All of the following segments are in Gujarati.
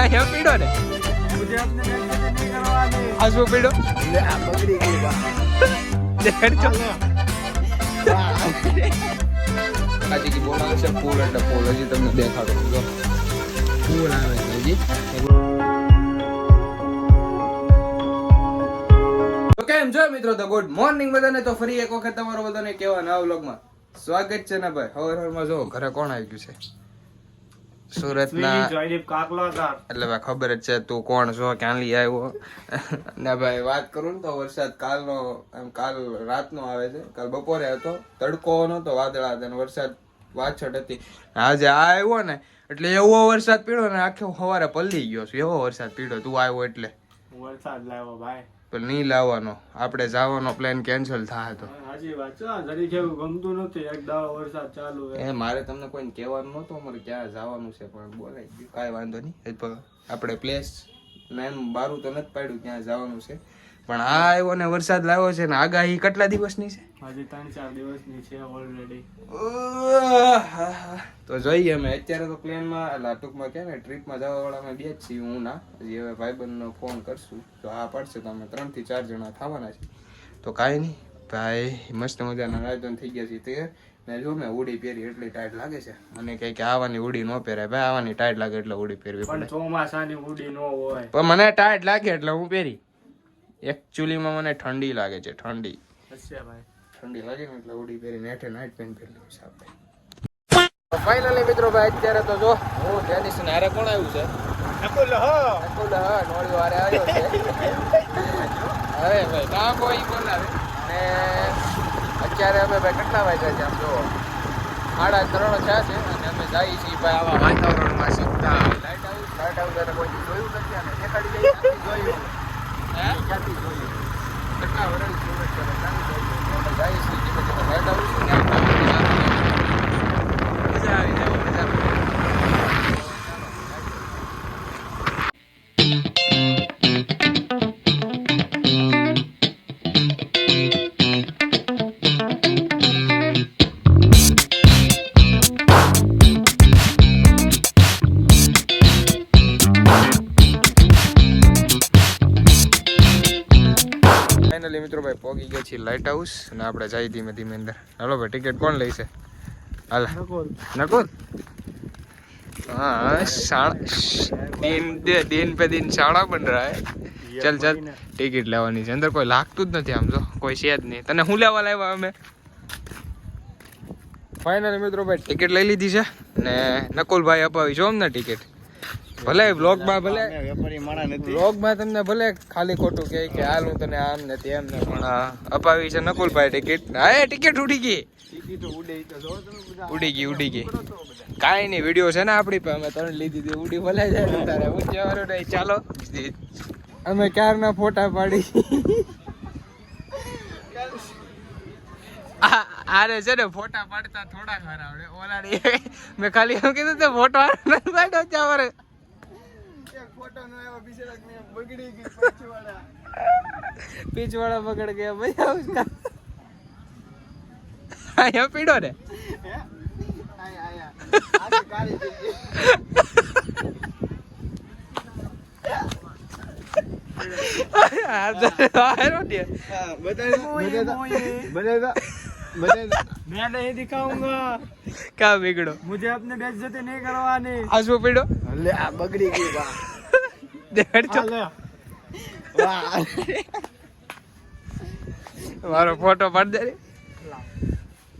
અહીંયા પીડો ને આસવો પીડો હજી બોલાવે છે ફૂલ એટલે ફૂલ હજી તમને દેખાડો ફૂલ આવે છે હજી. તો કેમ છો મિત્રો? તો ગુડ મોર્નિંગ બધાને. તો ફરી એક વખત તમારો બધાને કેવા નવા વ્લોગમાં સ્વાગત છે ને ભાઈ. હવારમાં જો ઘરે કોણ આવી ગયું છે? સુરતના એટલે ભાઈ ખબર જ છે તું કોણ છો, ક્યાં લઈ આવ્યો ને ભાઈ. વાત કરું ને તો વરસાદ કાલનો કાલ રાતનો આવે છે. કાલ બપોરે હતો, તડકો નતો, વાદળા હતા, વરસાદ વાછટ હતી. આજે આ આવ્યો ને એટલે એવો વરસાદ પીડ્યો ને આખો સવારે પલ્લી ગયો છું. એવો વરસાદ પીડ્યો તું આવ્યો એટલે. વરસાદ લાવ્યો ભાઈ પણ નહીં લાવવાનો, આપણે જવાનો પ્લાન કેન્સલ થાય તો. સાચી વાત છે. જરી જેવું ગમતું નથી, એક દાડો વરસાદ ચાલુ એ મારે તમને કોઈને કહેવાનું નહોતું અમારે ક્યાં જવાનું છે, પણ બોલાઈ ગયું. કાંઈ વાંધો નહીં. આપણે પ્લેસ એમ બારું તો નથી પાડ્યું ક્યાં જવાનું છે, પણ આ આવ્યો ને વરસાદ લાવ્યો છે ને આગાહી કેટલા દિવસની છે? હજી 3-4 દિવસની છે ઓલરેડી. તો જોઈએ અમે અત્યારે તો પ્લેનમાં એટલે ટૂંકમાં કે ને ટ્રીપમાં જવા વાળામાં બે જ છીએ, હું ના. હજી હવે ભાઈબંધનો ફોન કરશું તો આ પડશે તો અમે 3 થી 4 જણા થવાના છે. તો કાંઈ નહીં ભાઈ, મસ્ત મજાના આયોજન થઈ ગયા છે તે. ને જો મેં ઉડી પહેરી એટલી ટાઈટ લાગે છે. મને કહે કે આવવાની ઉડી ન પહેરાય ભાઈ, આવવાની ટાઈટ લાગે એટલે ઉડી પહેરવી પણ પડે. ચોમાસાની ઉડી ન હોય પણ મને ટાઈટ લાગે એટલે હું પહેરી. એકચ્યુઅલીમાં મને ઠંડી લાગે છે, ઠંડી લાગે ને એટલે ઉડી પહેરી નેઠે નાઈટ પેન્ટ પહેરી લઉં છું આપણે. ફાઇનલી મિત્રો ભાઈ અત્યારે તો જો હું જેનિસ ને હારે કોણ આવ્યું છે? નકુલ નોળિયો હારે આવ્યો છે. હવે ભાઈ ના કોઈ બોલાવે ને અત્યારે અમે ભાઈ કેટલા વાગ્યા છે આમ જો 3:30 થયા છે અને અમે જઈએ છીએ ભાઈ આવા વાતાવરણમાં સીધા લાઈટ હાઉસ કોઈ જોયું નથી અને દેખાડી જઈએ જોયું ક્યાંથી જોયું કેટલા વર્ષ સુરત છે ક્યાંથી જોયું અમે જઈએ છીએ લાઈટ હાઉસ મજા આવી જાય મજા. ફાઇનલી મિત્રો ભાઈ પહોંચી ગયા છીએ લાઇટ હાઉસ અને આપણે જઈએ ધીમે ધીમે અંદર. હાલો ભાઈ ટિકિટ કોણ લઈશે? હાલ નકુલ. हाँ दिन पे दिन शाળા बन रहा है. चल चल ટિકિટ લેવાની છે. અંદર કોઈ લાગતું જ નથી આમ જો, કોઈ છે જ નહીં. તને હું લેવા લાવ્યા અમે? ફાઇનલી મિત્રો ભાઈ ટિકિટ લઈ લીધી છે ને નકુલભાઈ અપાવી છો અમને ટિકિટ. ભલે વ્લોગમાં તમને ભલે ખાલી ખોટું કહે કે હાલ હું તને આમ ને તેમ ને, પણ અપાવી છે નકુલભાઈ ટિકિટ. હા ટિકિટ ઉડી ગઈ કાંઈ નહીં, વિડીયો છે ને આપણી પાસે, અમે 3 લીધી હતી. ઉડી ભલે જાય તારે ઊંચાવાળો નહીં. ચાલો અમે ક્યારના ફોટા પાડી. આરે છે ને ફોટા પાડતા થોડા ખરા આવડે. ઓલાડી મેં ખાલી એમ કીધું તો ફોટો પાડ્યો ચાવરે. પીછવાળા પકડ ગયા ભાઈ. અહીંયા પીડો ને मैं नहीं दिखाऊंगा. क्या बिगड़ो? मुझे अपने बेइज्जती नहीं करवानी. आंसू पीड़ो ले बगड़ी गई बा. મારો ફોટો પાડ દે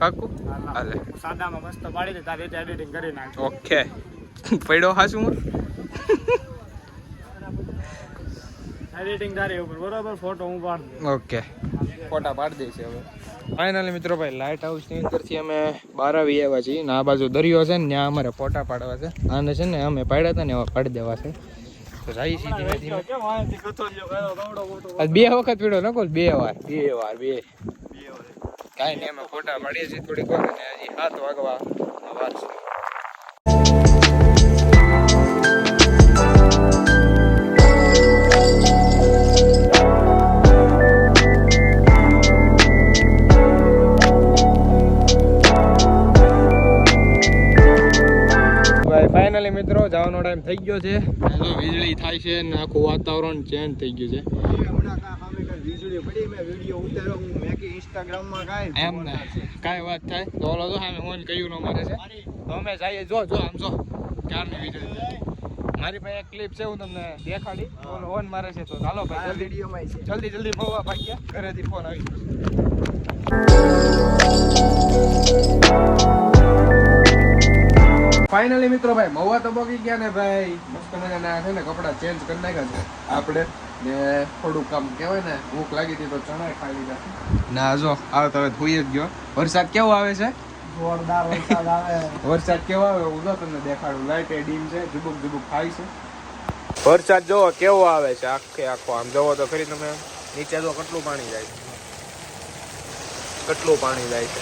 પાકું. હાલે સાદામાં મસ્ત પાડી દે, તારી એડિટિંગ કરી નાખ. ઓકે પડ્યો હાસું એડિટિંગ તારી ઉપર બરોબર. ફોટો હું પાડ દે. ઓકે ફોટા પાડી દઈશ હવે. ફાઇનલી મિત્રો ભાઈ લાઇટ હાઉસ ની અંદરથી અમે બહાર આવી આવ્યા છીએ ને આ બાજુ દરિયો છે ને ત્યાં અમારે ફોટા પાડવા છે. આને છે ને અમે પાડ્યા હતા ને એવા પાડી દેવા છે. તો જઈએ છીએ ધીમે ધીમે. બે વખત પીડો નકોલ, 2 વાર કાંઈ નહીં અમે ફોટા પાડીએ છીએ થોડીક વાર અને હજી 7 વાગવા વાર છે. જવાનો ટાઈમ થઈ ગયો છે. જો વીજળી થાય છે ને આખું વાતાવરણ ચેન્જ થઈ ગયું છે. એમ ને કાંઈ વાત થાય તો ઓલો જો સામે ઓન કયું ન મારે છે તો અમે જઈએ. જો આમ જો ક્યારની વીજળી. મારી પાસે એક ક્લિપ છે, હું તમને દેખાડી. ઓલો ઓન મારે છે તો ચાલો ભાઈ જલ્દી મહુવા ભાગ્યા. ઘરેથી ફોન આવી ગયો. ફાઇનલી મિત્રો ભાઈ મહુવા તો પહોંચી ગયા ને ભાઈ. મસ્ત મજાના છે ને કપડા ચેન્જ કરી નાખ્યા છે આપણે ને થોડુંક કામ કહેવાય ને ભૂખ લાગી હતી તો ચણા ખાઈ લીધા ના. જો આવે તો હવે ધોઈ જ ગયો. વરસાદ કેવો આવે છે? જોરદાર વરસાદ આવે. વરસાદ કેવો આવે હું જો તમને દેખાડું. લાઈટ એ ડીમ છે, ઝુબુક થાય છે. વરસાદ જોવો કેવો આવે છે આખો. આમ જોવો તો ખરી તમે. નીચે જો કેટલું પાણી જાય છે.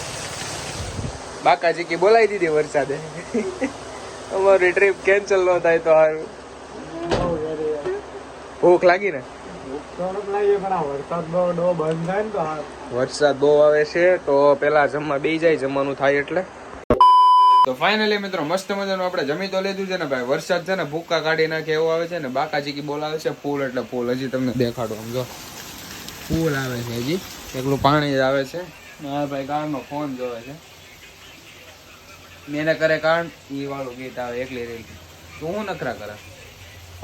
બાકાજી કી બોલાવી દીધી વરસાદે. અમારી ટ્રીપ કેન્સલ ન થાય તો સારું. ભૂખ લાગી ને? વરસાદ બહુ આવે છે તો પેલા જમવા બેસી જાય, જમવાનું થાય એટલે. તો ફાઇનલી મિત્રો મસ્ત મજાનું આપણે જમી તો લીધું છે ને ભાઈ. વરસાદ છે ને ભૂક્કા કાઢી નાખે એવો આવે છે ને. બાકાજી કી બોલાવે છે ફૂલ એટલે ફૂલ. હજી તમને દેખાડો આમ જો ફૂલ આવે છે. હજી એકલું પાણી જ આવે છે. હા ભાઈ કારનો ફોન જોવે છે. મેને કરે કારણ ઈ વાળું ગીત આવે એકલી રેલ. તું હું નખરા કરે?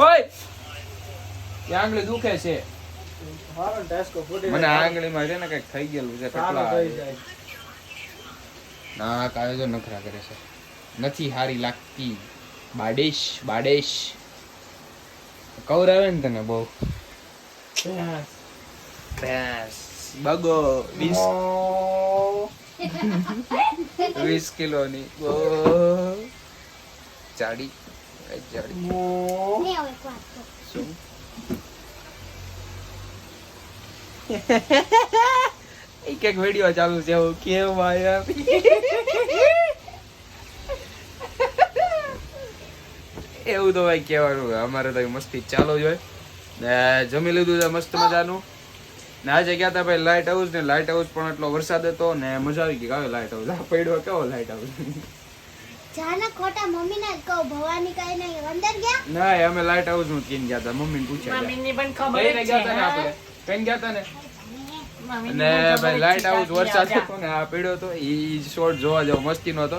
ઓય ત્યાં આંગળી દુખે છે. મને આંગળીમાં છે ને કઈક થઈ ગયેલું છે. કેટલા ના કાવે જો નખરા કરે છે. નથી હારી લાગતી. બાડેશ કવર આવે ને તને બહુ. બગો 20 કિલોની જાડી. શું એક વિડીયો ચાલુ છે એવું કેવું આયા. એવું તો ભાઈ કેવાનું. અમારે તો મસ્તી ચાલુ જ હોય ને. જમી લીધું છે મસ્ત મજાનું ને. આજે ગયા હતા ભાઈ લાઇટ હાઉસ ને. લાઇટ હાઉસ પણ એટલો વરસાદ હતો ને મજા આવી ગઈ. આવે લાઇટ હાઉસ પડ્યો કેવો લાઇટ હાઉસ. જાના ખોટા મમ્મીને જ કહો ભવાની કાઈ નહીં અંદર ગયા. ના અમે લાઇટ હાઉસ નું કીન ગયા હતા. મમ્મીને પૂછ્યા મમ્મીની પણ ખબર છે. ગયા હતા ને આપણે કઈ ગયા હતા ને. અને ભાઈ લાઇટ હાઉસ વરસાદ હતો ને આ પડ્યો હતો. ઈ શોર્ટ જોવા જાવ મસ્તી નો હતો.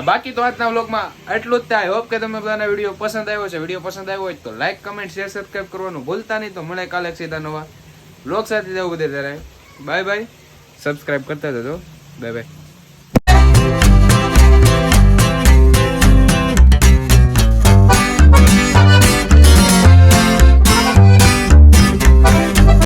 બાકી તો આજના વ્લોગમાં એટલું જ થાય. હોપ કે તમે બધાને વિડીયો પસંદ આવ્યો છે. વિડીયો પસંદ આવ્યો હોય તો લાઈક કમેન્ટ શેર સબસ્ક્રાઇબ કરવાનું ભૂલતા નહીં. તો મળે કાલે સીધા નવા વ્લોગ સાથે જવું બધે ત્યારે. બાય સબસ્ક્રાઇબ કરતા જજો. બાય.